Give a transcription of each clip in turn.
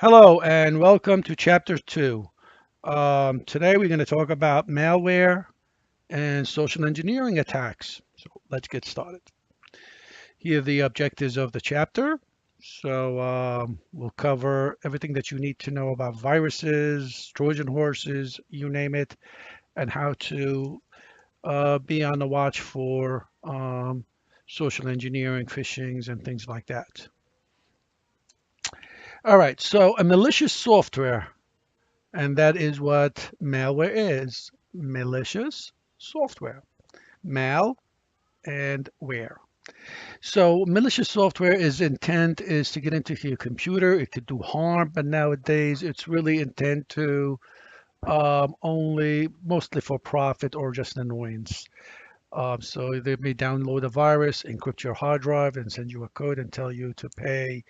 Hello and welcome to Chapter 2. Today we're going to talk about malware and social engineering attacks. So let's get started. Here are the objectives of the chapter. We'll cover everything that you need to know about viruses, Trojan horses, you name it, and how to be on the watch for social engineering, phishings, and things like that. All right, so a malicious software. And that is what malware is, malicious software. Mal and ware. So malicious software is intent is to get into your computer. It could do harm, but nowadays it's really intent to only mostly for profit or just annoyance. So they may download a virus, encrypt your hard drive, and send you a code and tell you to pay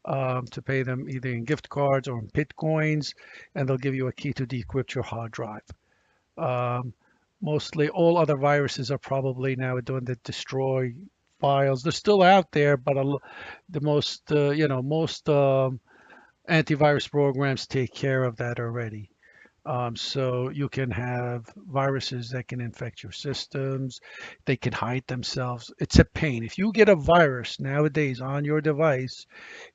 them either in gift cards or in bitcoins, and they'll give you a key to decrypt your hard drive. Um, Mostly all other viruses are probably now doing the destroy files. They're still out there, but the most antivirus programs take care of that already. So you can have viruses that can infect your systems. They can hide themselves. It's a pain. If you get a virus nowadays on your device,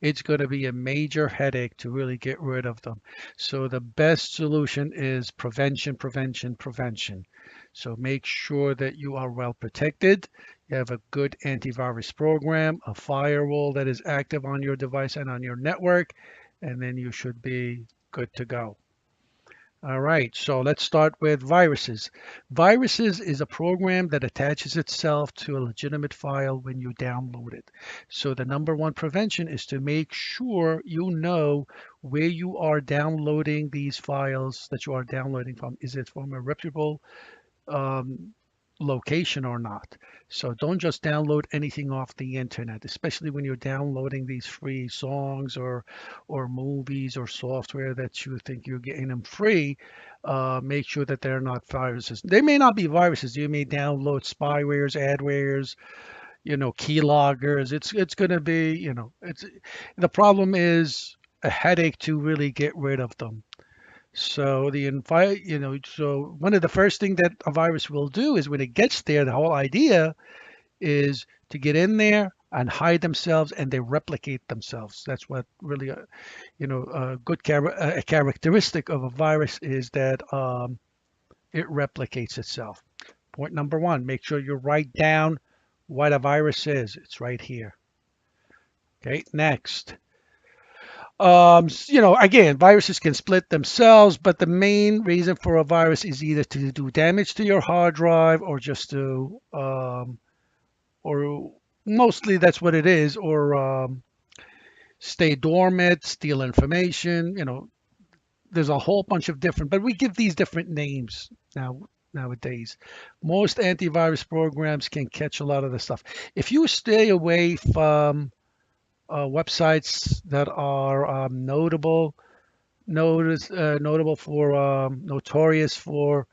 it's going to be a major headache to really get rid of them. So the best solution is prevention, prevention, prevention. So make sure that you are well protected. You have a good antivirus program, a firewall that is active on your device and on your network, and then you should be good to go. All right, so let's start with viruses. Viruses is a program that attaches itself to a legitimate file when you download it. So the number one prevention is to make sure you know where you are downloading these files that you are downloading from. Is it from a reputable um, location or not. So don't just download anything off the internet, especially when you're downloading these free songs or movies or software that you think you're getting them free. Make sure that they're not viruses. They may not be viruses. You may download spywares, adwares, keyloggers. It's going to be, it's the problem is a headache to really get rid of them. So one of the first thing that a virus will do is when it gets there, the whole idea is to get in there and hide themselves and they replicate themselves. That's what really, a a characteristic of a virus is that it replicates itself. Point number one, make sure you write down what a virus is. It's right here. Okay, next. Again, viruses can split themselves, but the main reason for a virus is either to do damage to your hard drive or just or mostly that's what it is, or stay dormant, steal information. There's a whole bunch of different, but we give these different names nowadays. Most antivirus programs can catch a lot of the stuff. If you stay away from websites that are notable for notorious for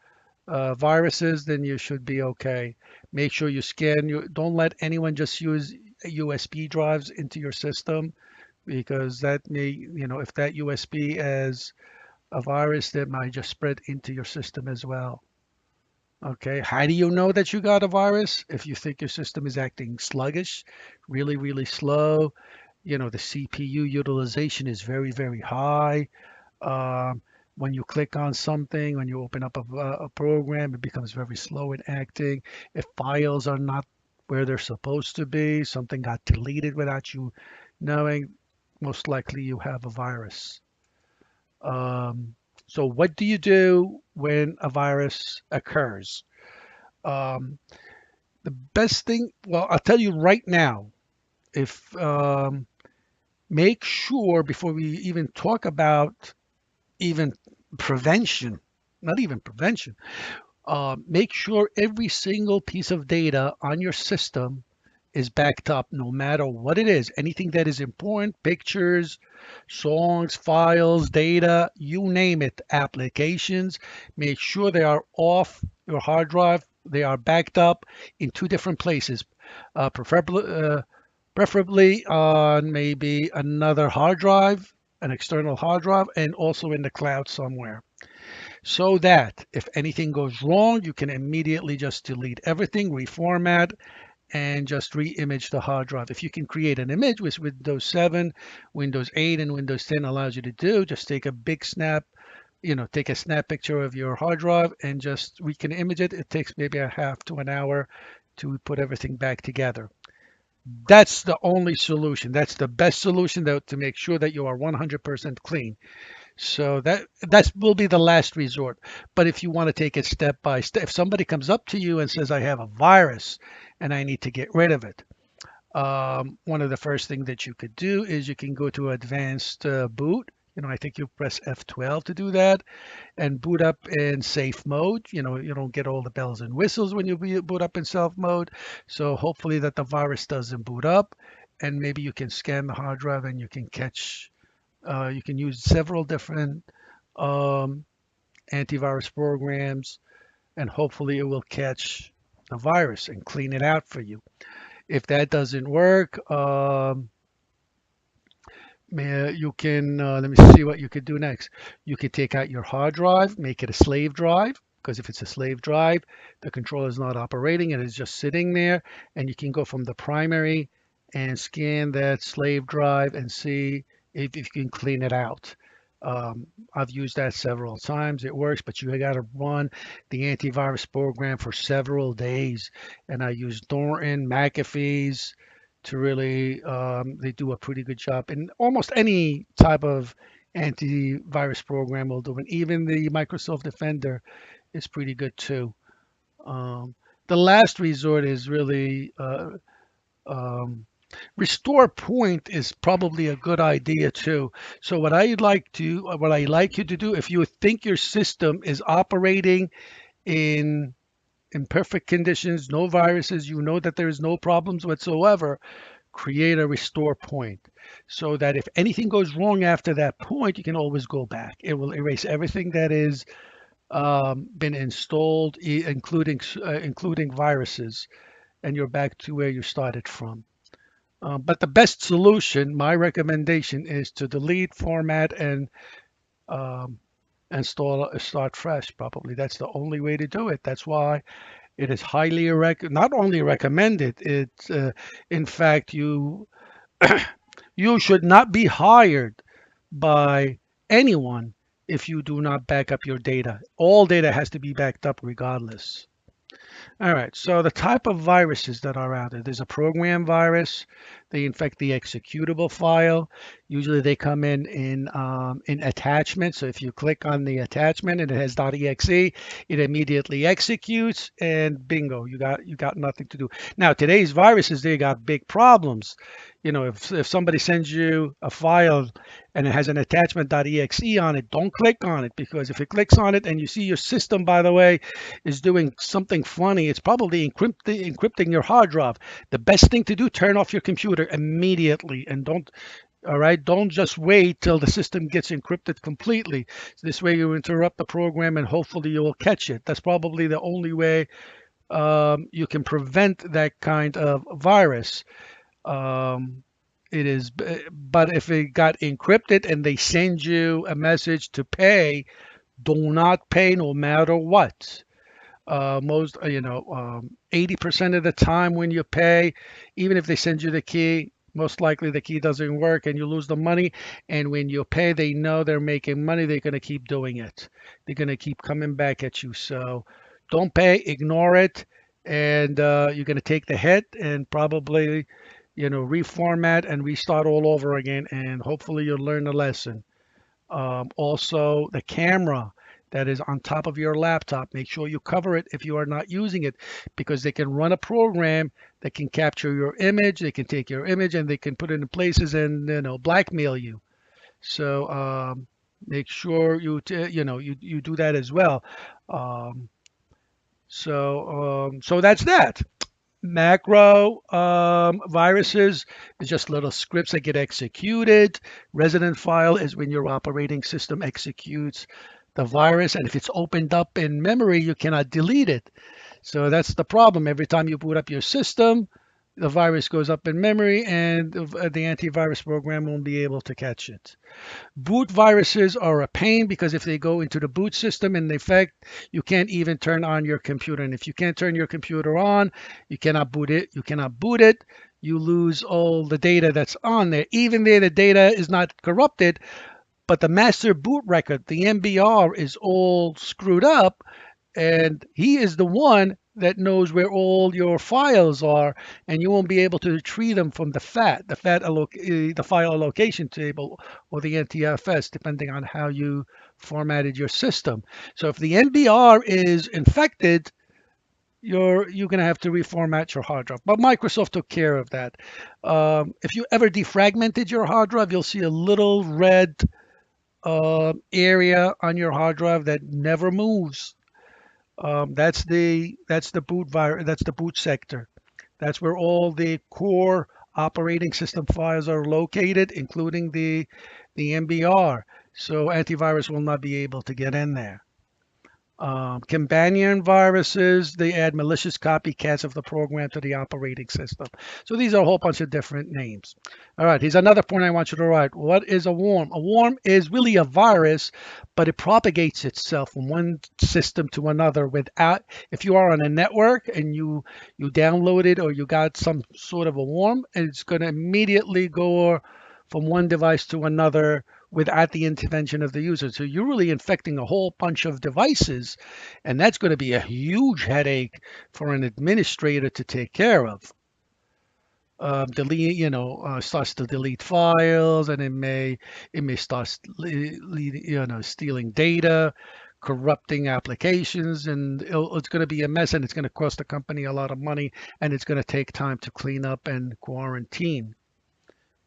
viruses, then you should be okay. Make sure you scan. Don't let anyone just use USB drives into your system because that may, if that USB has a virus, that might just spread into your system as well. Okay, how do you know that you got a virus? If you think your system is acting sluggish, really, really slow, the CPU utilization is very, very high. Um, when you click on something, when you open up a program, it becomes very slow in acting. If files are not where they're supposed to be, something got deleted without you knowing, most likely you have a virus. So what do you do when a virus occurs? Um, the best thing, well, I'll tell you right now, if make sure before we even talk about even prevention, not even prevention, make sure every single piece of data on your system is backed up no matter what it is. Anything that is important, pictures, songs, files, data, you name it, applications, make sure they are off your hard drive. They are backed up in two different places, preferably on maybe another hard drive an external hard drive, and also in the cloud somewhere. So that if anything goes wrong, you can immediately just delete everything, reformat, and just re-image the hard drive. If you can create an image, which Windows 7, Windows 8, and Windows 10 allows you to do, just take a big snap, take a snap picture of your hard drive and just we can image it. It takes maybe a half to an hour to put everything back together. That's the only solution. That's the best solution to make sure that you are 100% clean. So that will be the last resort. But if you want to take it step by step, if somebody comes up to you and says, I have a virus and I need to get rid of it, one of the first things that you could do is you can go to advanced boot. I think you press F12 to do that and boot up in safe mode. You don't get all the bells and whistles when you boot up in self mode. So hopefully that the virus doesn't boot up, and maybe you can scan the hard drive and you can catch. You can use several different um, antivirus programs, and hopefully it will catch the virus and clean it out for you. If that doesn't work, you can let me see what you could do next. You could take out your hard drive, make it a slave drive, because if it's a slave drive, the controller is not operating, it is just sitting there, and you can go from the primary and scan that slave drive and see if you can clean it out. I've used that several times. It works, but you got to run the antivirus program for several days. And I use Norton, McAfee's, to really they do a pretty good job. And almost any type of antivirus program will do, and even the Microsoft Defender is pretty good too. Um, the last resort is really um, restore point is probably a good idea too. So what I like you to do, if you think your system is operating in perfect conditions, no viruses, you know that there is no problems whatsoever, create a restore point so that if anything goes wrong after that point, you can always go back. It will erase everything that is been installed, including viruses, and you're back to where you started from. But the best solution, my recommendation, is to delete, format, and um, start fresh. Probably that's the only way to do it. That's why it is highly not only recommended. In fact, you should not be hired by anyone if you do not back up your data. All data has to be backed up regardless. All right, so the type of viruses that are out there, there's a program virus. They infect the executable file. Usually they come in attachment. So if you click on the attachment and it has .exe, it immediately executes, and bingo, you got nothing to do. Now today's viruses, they got big problems. If somebody sends you a file and it has an attachment.exe on it, don't click on it, because if it clicks on it and you see your system, by the way, is doing something funny, it's probably encrypting your hard drive. The best thing to do, turn off your computer immediately, and don't just wait till the system gets encrypted completely. This way you interrupt the program and hopefully you will catch it. That's probably the only way you can prevent that kind of virus. It is, but if it got encrypted and they send you a message to pay, do not pay no matter what. 80% of the time when you pay, even if they send you the key, most likely the key doesn't work and you lose the money. And when you pay, they know they're making money. They're going to keep doing it. They're going to keep coming back at you. So don't pay, ignore it. And you're going to take the hit and probably, reformat and restart all over again. And hopefully you'll learn the lesson. Also, the camera that is on top of your laptop, make sure you cover it if you are not using it, because they can run a program that can capture your image. They can take your image and they can put it in places and blackmail you. So make sure you do that as well. So that's that. Macro viruses is just little scripts that get executed. Resident file is when your operating system executes the virus, and if it's opened up in memory, you cannot delete it. So that's the problem. Every time you boot up your system, the virus goes up in memory and the antivirus program won't be able to catch it. Boot viruses are a pain because if they go into the boot system and in effect, you can't even turn on your computer. And if you can't turn your computer on, you cannot boot it. You cannot boot it. You lose all the data that's on there. Even though the data is not corrupted, but the master boot record, the MBR, is all screwed up, and he is the one that knows where all your files are, and you won't be able to retrieve them from the file allocation table or the NTFS, depending on how you formatted your system. So if the NBR is infected, you're going to have to reformat your hard drive. But Microsoft took care of that. If you ever defragmented your hard drive, you'll see a little red area on your hard drive that never moves. That's the boot virus. That's the boot sector. That's where all the core operating system files are located, including the MBR. So antivirus will not be able to get in there. Companion viruses, they add malicious copycats of the program to the operating system. So these are a whole bunch of different names. All right, here's another point I want you to write. What is a worm? A worm is really a virus, but it propagates itself from one system to another without, if you are on a network and you downloaded or you got some sort of a worm, it's going to immediately go from one device to another without the intervention of the user. So you're really infecting a whole bunch of devices, and that's going to be a huge headache for an administrator to take care of. Starts to delete files, and it may start stealing data, corrupting applications, and it's going to be a mess, and it's going to cost the company a lot of money, and it's going to take time to clean up and quarantine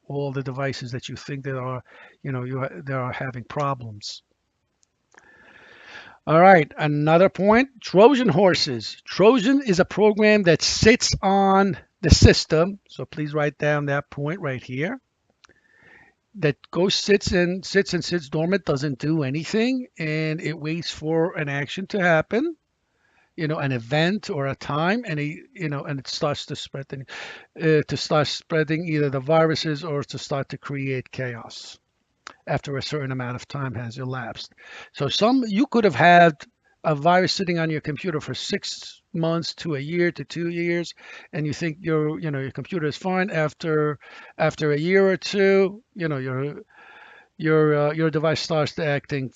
all the devices that you think that are, they are having problems. All right, another point, Trojan horses. Trojan is a program that sits on the system. So please write down that point right here. That goes sits dormant, doesn't do anything, and it waits for an action to happen, an event or a time, and it starts to start spreading either the viruses or to start to create chaos after a certain amount of time has elapsed. So you could have had a virus sitting on your computer for 6 months to a year to 2 years, and you think your computer is fine. After a year or two, your device starts to acting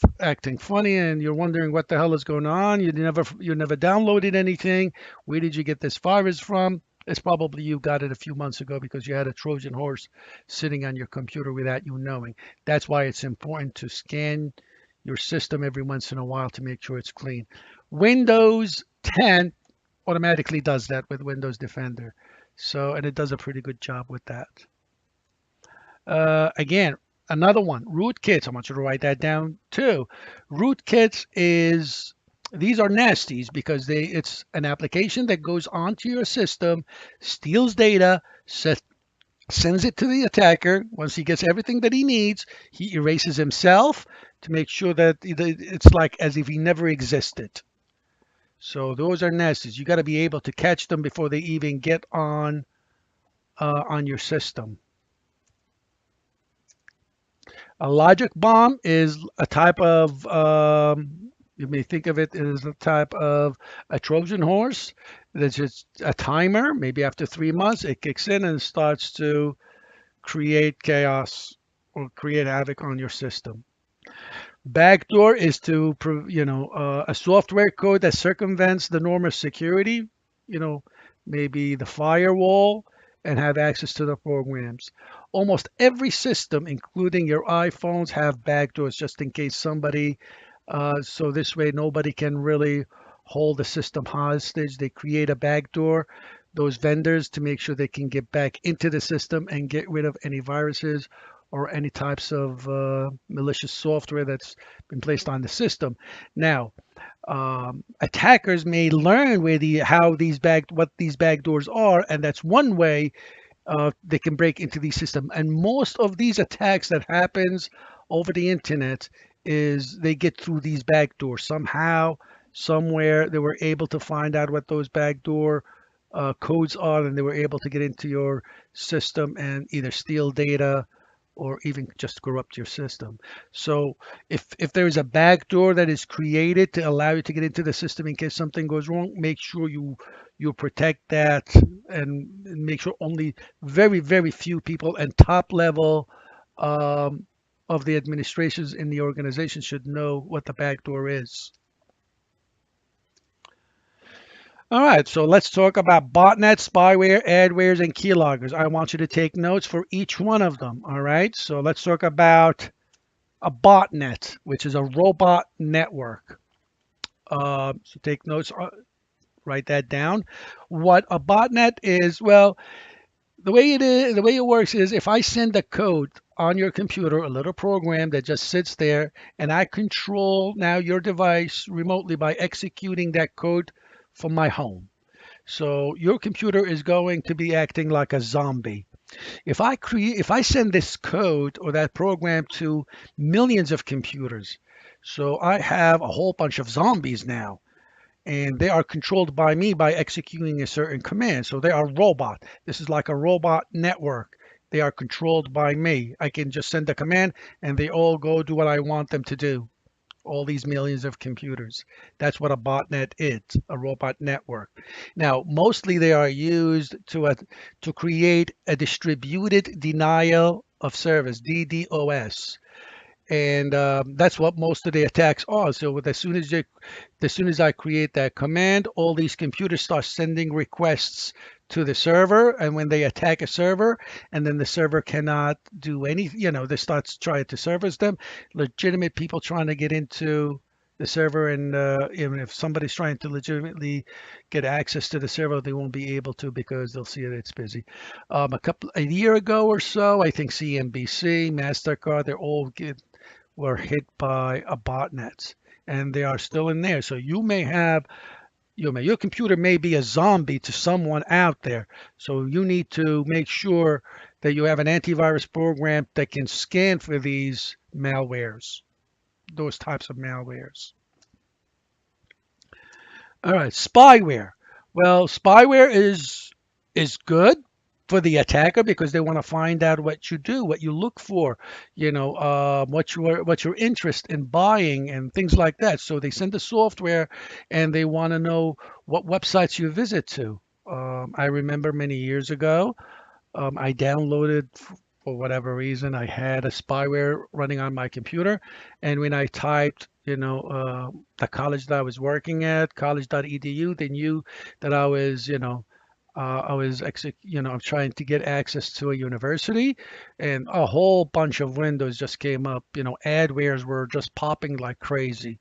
funny, and you're wondering what the hell is going on. You never downloaded anything. Where did you get this virus from? It's probably you got it a few months ago because you had a Trojan horse sitting on your computer without you knowing. That's why it's important to scan your system every once in a while to make sure it's clean. Windows 10 automatically does that with Windows Defender. And it does a pretty good job with that. Again, another one, Rootkits. I want you to write that down too. Rootkits these are nasties because it's an application that goes onto your system, steals data, sends it to the attacker. Once he gets everything that he needs, he erases himself to make sure that it's like as if he never existed. So those are nasties. You got to be able to catch them before they even get on your system. A logic bomb is a type of, you may think of it as a type of a Trojan horse. That's just a timer. Maybe after 3 months, it kicks in and starts to create chaos or create havoc on your system. Backdoor is a software code that circumvents the norm of security, maybe the firewall, and have access to the programs. Almost every system, including your iPhones, have backdoors just in case somebody, so this way nobody can really hold the system hostage. They create a backdoor, those vendors, to make sure they can get back into the system and get rid of any viruses or any types of malicious software that's been placed on the system. Now, attackers may learn what these backdoors are, and that's one way they can break into the system. And most of these attacks that happens over the internet is they get through these backdoors somehow, somewhere. They were able to find out what those backdoor codes on, and they were able to get into your system and either steal data or even just corrupt your system. So if there is a backdoor that is created to allow you to get into the system in case something goes wrong, make sure you protect that, and make sure only very few people and top level um, of the administrations in the organization should know what the backdoor is. All right, so let's talk about botnets, spyware, adwares, and keyloggers. I want you to take notes for each one of them. All right, so let's talk about a botnet, which is a robot network. So take notes, write that down. What a botnet is, well, the way it works is if I send a code on your computer, a little program that just sits there, and I control now your device remotely by executing that code from my home. So your computer is going to be acting like a zombie. If I send this code or that program to millions of computers, so I have a whole bunch of zombies now, and they are controlled by me by executing a certain command. So they are robot. This is like a robot network. They are controlled by me. I can just send a command and they all go do what I want them to do. All these millions of computers. That's what a botnet is, a robot network. Now, mostly they are used to create a distributed denial of service, DDoS, and that's what most of the attacks are. So as soon as I create that command, all these computers start sending requests to the server, and when they attack a server, and then the server cannot do anything, they start trying to service them. Legitimate people trying to get into the server, and even if somebody's trying to legitimately get access to the server, they won't be able to because they'll see that it's busy. A year ago or so, I think CNBC, Mastercard, they're all were hit by a botnet, and they are still in there. So your computer may be a zombie to someone out there. So you need to make sure that you have an antivirus program that can scan for these malwares, those types of malwares. All right, spyware. Well, spyware is good for the attacker because they want to find out what you do, what you look for, what your interest in buying and things like that. So they send the software, and they want to know what websites you visit to. I remember many years ago, I downloaded, for whatever reason, I had a spyware running on my computer, and when I typed, the college that I was working at, college.edu, they knew that I was, I'm trying to get access to a university, and a whole bunch of windows just came up. Adwares were just popping like crazy.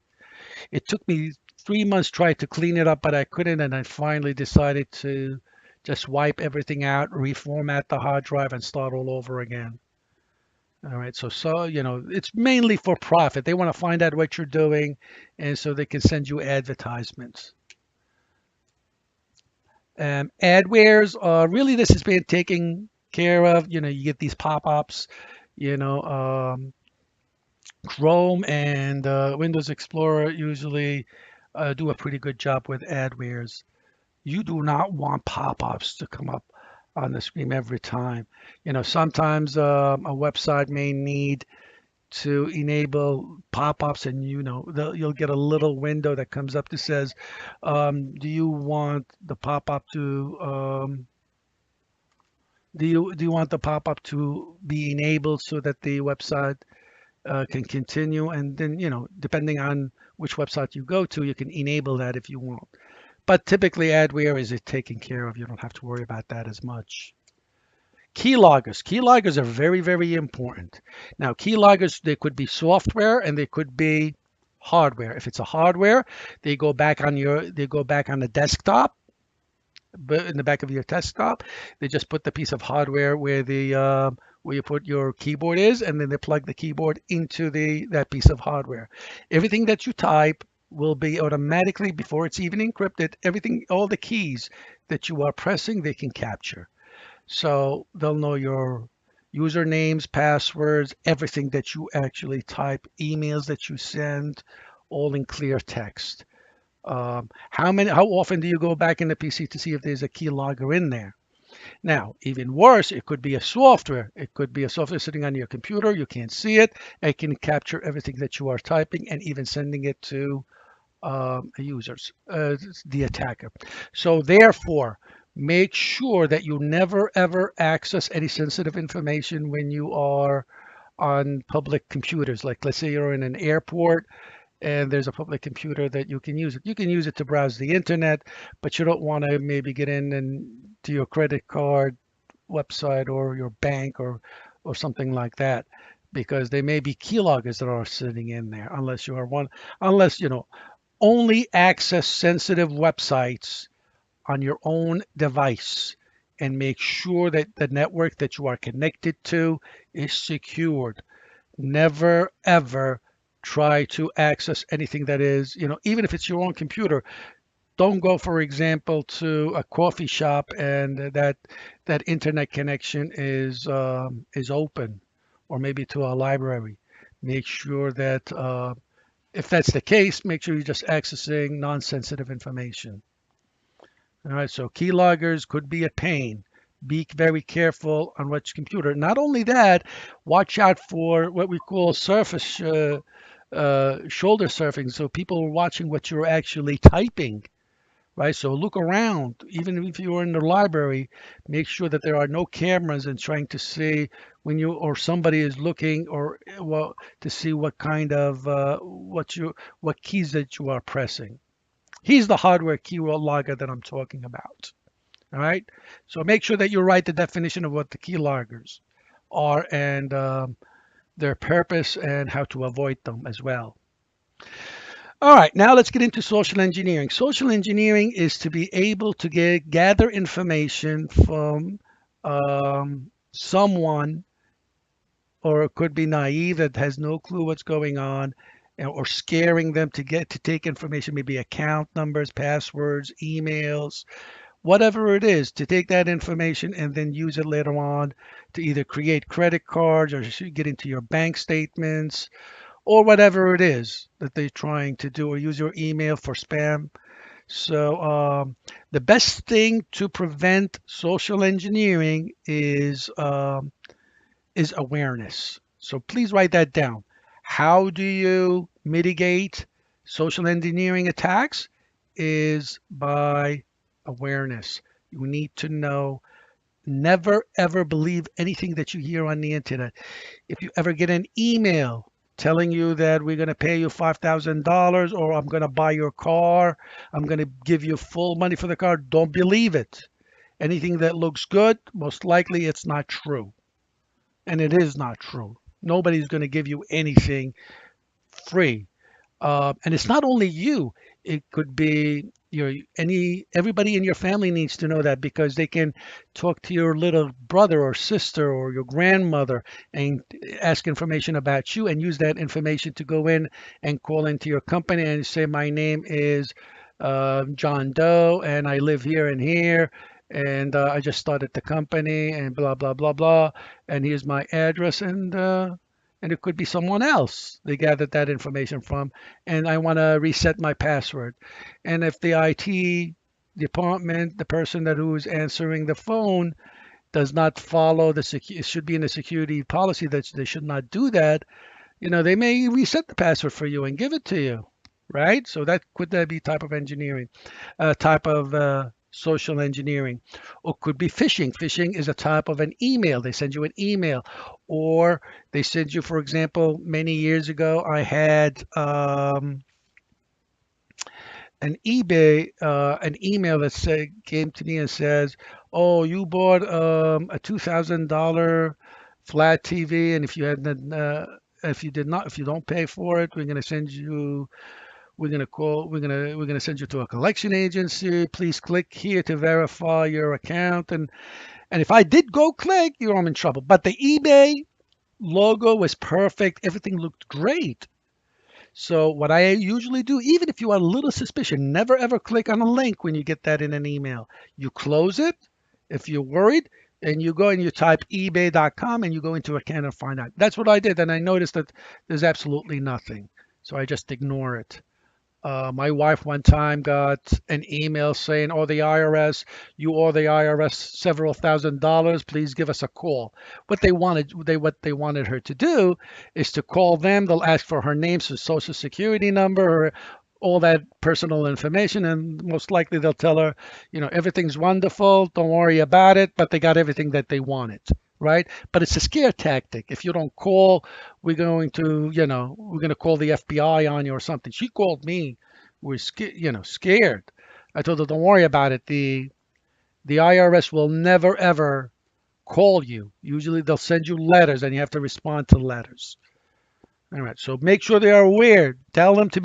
It took me 3 months trying to clean it up, but I couldn't, and I finally decided to just wipe everything out, reformat the hard drive, and start all over again. All right, so it's mainly for profit. They want to find out what you're doing, and so they can send you advertisements. Adwares, really, this has been taken care of. You get these pop-ups. You know, Chrome and Windows Explorer usually do a pretty good job with adwares. You do not want pop-ups to come up on the screen every time. Sometimes a website may need to enable pop-ups, and you'll get a little window that comes up that says, do you want the pop-up to do you want the pop-up to be enabled so that the website can continue? And then, depending on which website you go to, you can enable that if you want. But typically, adware is taken care of. You don't have to worry about that as much. Keyloggers. Keyloggers are very important. Now, keyloggers, they could be software and they could be hardware. If it's a hardware, they go back on the desktop, but in the back of your desktop, they just put the piece of hardware where you put your keyboard is, and then they plug the keyboard into that piece of hardware. Everything that you type will be automatically, before it's even encrypted, all the keys that you are pressing, they can capture. So they'll know your usernames, passwords, everything that you actually type, emails that you send, all in clear text. How often do you go back in the PC to see if there's a keylogger in there? Now, even worse, it could be a software. It could be a software sitting on your computer. You can't see it. It can capture everything that you are typing and even sending it to users, the attacker. So therefore, make sure that you never ever access any sensitive information when you are on public computers. Like let's say you're in an airport and there's a public computer that you can use it. You can use it to browse the internet, but you don't want to maybe get in and to your credit card website or your bank or something like that because there may be keyloggers that are sitting in there unless you are one unless only access sensitive websites on your own device and make sure that the network that you are connected to is secured. Never ever try to access anything that is, even if it's your own computer. Don't go, for example, to a coffee shop and that internet connection is open, or maybe to a library. Make sure that if that's the case, make sure you're just accessing non-sensitive information. All right, so keyloggers could be a pain. Be very careful on which computer. Not only that, watch out for what we call surface shoulder surfing. So people are watching what you're actually typing, right? So look around. Even if you're in the library, make sure that there are no cameras and trying to see when you or somebody is looking or well to see what kind of what keys that you are pressing. He's the hardware keyword logger that I'm talking about. All right. So make sure that you write the definition of what the key loggers are and their purpose and how to avoid them as well. All right, now let's get into social engineering. Social engineering is to be able to gather information from someone, or it could be naive that has no clue what's going on, or scaring them to take information, maybe account numbers, passwords, emails, whatever it is, to take that information and then use it later on to either create credit cards or get into your bank statements or whatever it is that they're trying to do, or use your email for spam. So the best thing to prevent social engineering is awareness. So please write that down. How do you mitigate social engineering attacks? Is by awareness. You need to know. Never ever believe anything that you hear on the internet. If you ever get an email telling you that we're going to pay you $5,000 or I'm going to buy your car, I'm going to give you full money for the car, don't believe it. Anything that looks good, most likely it's not true. And it is not true. Nobody's going to give you anything free. And it's not only you. It could be everybody in your family needs to know that because they can talk to your little brother or sister or your grandmother and ask information about you and use that information to go in and call into your company and say, my name is John Doe and I live here and here. And I just started the company and blah, blah, blah, blah. And here's my address. And it could be someone else they gathered that information from, and I want to reset my password. And if the IT department, the person who is answering the phone, does not follow it should be in the security policy that they should not do that. They may reset the password for you and give it to you, right? So that be type of engineering, type of social engineering, or could be phishing. Phishing is a type of an email. They send you an email, or they send you, for example, many years ago, I had an email that came to me and says, "Oh, you bought a $2,000 flat TV, and if you did not, if you don't pay for it, we're going to send you." We're gonna send you to a collection agency. Please click here to verify your account. And if I did go click, I'm in trouble. But the eBay logo was perfect. Everything looked great. So what I usually do, even if you are a little suspicious, never ever click on a link when you get that in an email. You close it if you're worried, and you go and you type ebay.com and you go into account and find out. That's what I did, and I noticed that there's absolutely nothing. So I just ignore it. My wife one time got an email saying, "Oh, the IRS, you owe the IRS several $1,000s. Please give us a call." What they wanted her to do is to call them. They'll ask for her name, so social security number, or all that personal information, and most likely they'll tell her, everything's wonderful, don't worry about it. But they got everything that they wanted, right? But it's a scare tactic. If you don't call, we're going to call the FBI on you or something. She called me. We're scared. I told her, don't worry about it. The IRS will never ever call you. Usually they'll send you letters and you have to respond to letters. All right. So make sure they are aware. Tell them to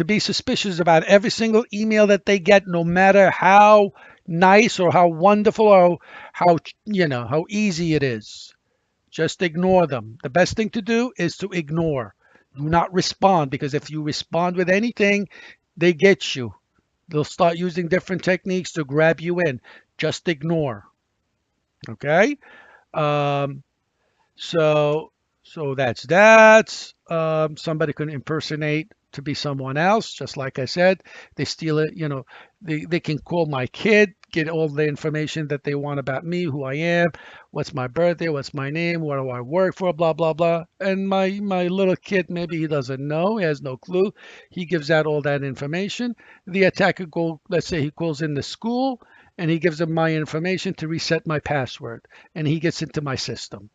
be suspicious about every single email that they get, no matter how nice or how wonderful or how easy it is. Just ignore them. The best thing to do is to ignore. Do not respond, because if you respond with anything, they get you. They'll start using different techniques to grab you in. Just ignore. Okay? Um, so so that's that. Somebody can impersonate to be someone else, just like I said. They steal it, they can call my kid, get all the information that they want about me, who I am, what's my birthday, what's my name, what do I work for, blah blah blah. And my little kid, maybe he doesn't know, he has no clue. He gives out all that information. The attacker let's say he calls in the school and he gives them my information to reset my password, and he gets into my system,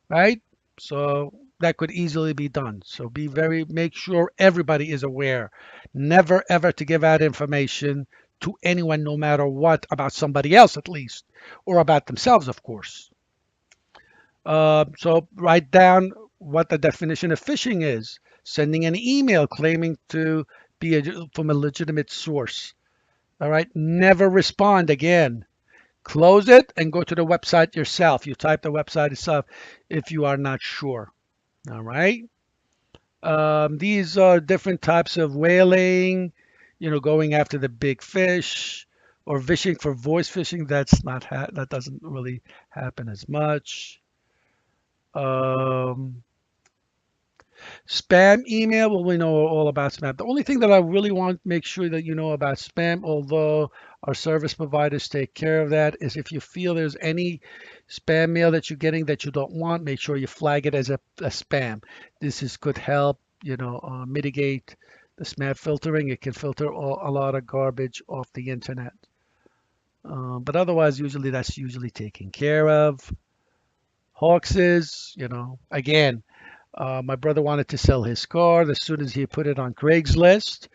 right? So that could easily be done. So make sure everybody is aware. Never ever to give out information to anyone, no matter what, about somebody else at least, or about themselves, of course. So write down what the definition of phishing is. Sending an email claiming to be from a legitimate source. All right. Never respond again. Close it and go to the website yourself. You type the website yourself if you are not sure. All right. These are different types of whaling, going after the big fish, or fishing for voice phishing. That doesn't really happen as much. Um, Spam email, well, we know all about spam. The only thing that I really want to make sure that you know about spam, although our service providers take care of that, is if you feel there's any spam mail that you're getting that you don't want, make sure you flag it as a spam. Could help, mitigate the spam filtering. It can filter a lot of garbage off the internet. But otherwise, usually that's usually taken care of. Hoaxes, again, my brother wanted to sell his car. As soon as he put it on Craigslist,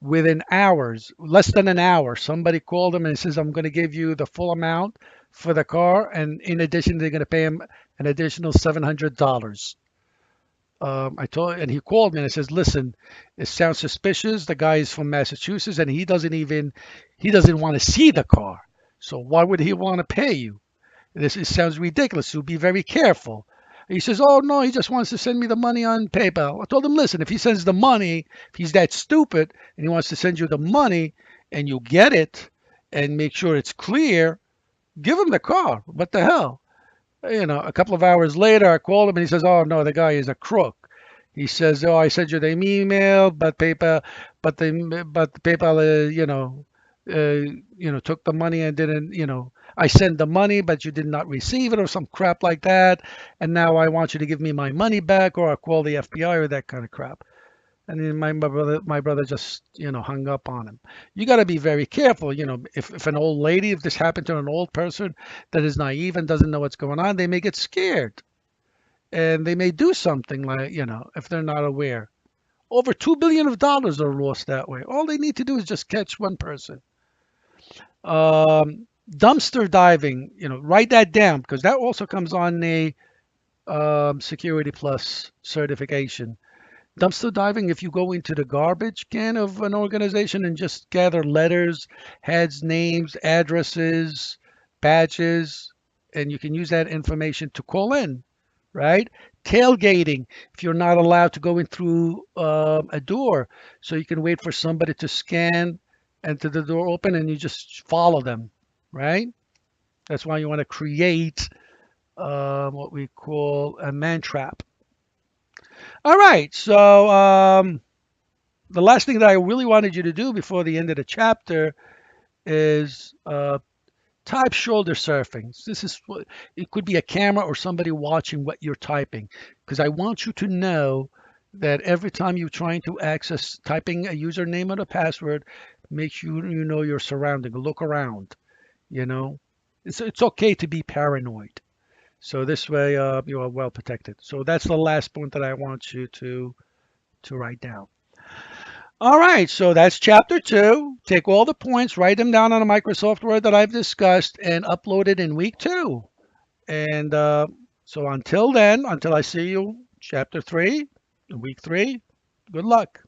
within hours, less than an hour, somebody called him and says, "I'm going to give you the full amount for the car, and in addition, they're going to pay him an additional $700." And he called me and I says, "Listen, it sounds suspicious. The guy is from Massachusetts, and he doesn't want to see the car. So why would he want to pay you? It sounds ridiculous. So be very careful." He says, "Oh, no, he just wants to send me the money on PayPal." I told him, "Listen, if he sends the money, if he's that stupid and he wants to send you the money and you get it and make sure it's clear, give him the car. What the hell?" A couple of hours later, I called him and he says, "Oh, no, the guy is a crook." He says, "Oh, I sent you the email, but PayPal, took the money and didn't, I sent the money, but you did not receive it," or some crap like that. "And now I want you to give me my money back, or I'll call the FBI," or that kind of crap. And then my brother just, hung up on him. You got to be very careful. If an old lady, if this happened to an old person that is naive and doesn't know what's going on, they may get scared and they may do something, like, if they're not aware. Over $2 billion are lost that way. All they need to do is just catch one person. Dumpster diving, write that down, because that also comes on the Security Plus certification. Dumpster diving, if you go into the garbage can of an organization and just gather letters, heads, names, addresses, badges, and you can use that information to call in, right? Tailgating, if you're not allowed to go in through a door, so you can wait for somebody to scan and to the door open and you just follow them, right? That's why you want to create what we call a man trap. All right, so The last thing that I really wanted you to do before the end of the chapter is type shoulder surfing. It could be a camera or somebody watching what you're typing, because I want you to know that every time you're trying to access typing a username and a password, make sure you know your surrounding. Look around. You know, it's okay to be paranoid. So this way, you are well protected. So that's the last point that I want you to write down. All right, so that's chapter two. Take all the points, write them down on a Microsoft Word that I've discussed, and upload it in week two. And so until then, until I see you, chapter three, week three, good luck.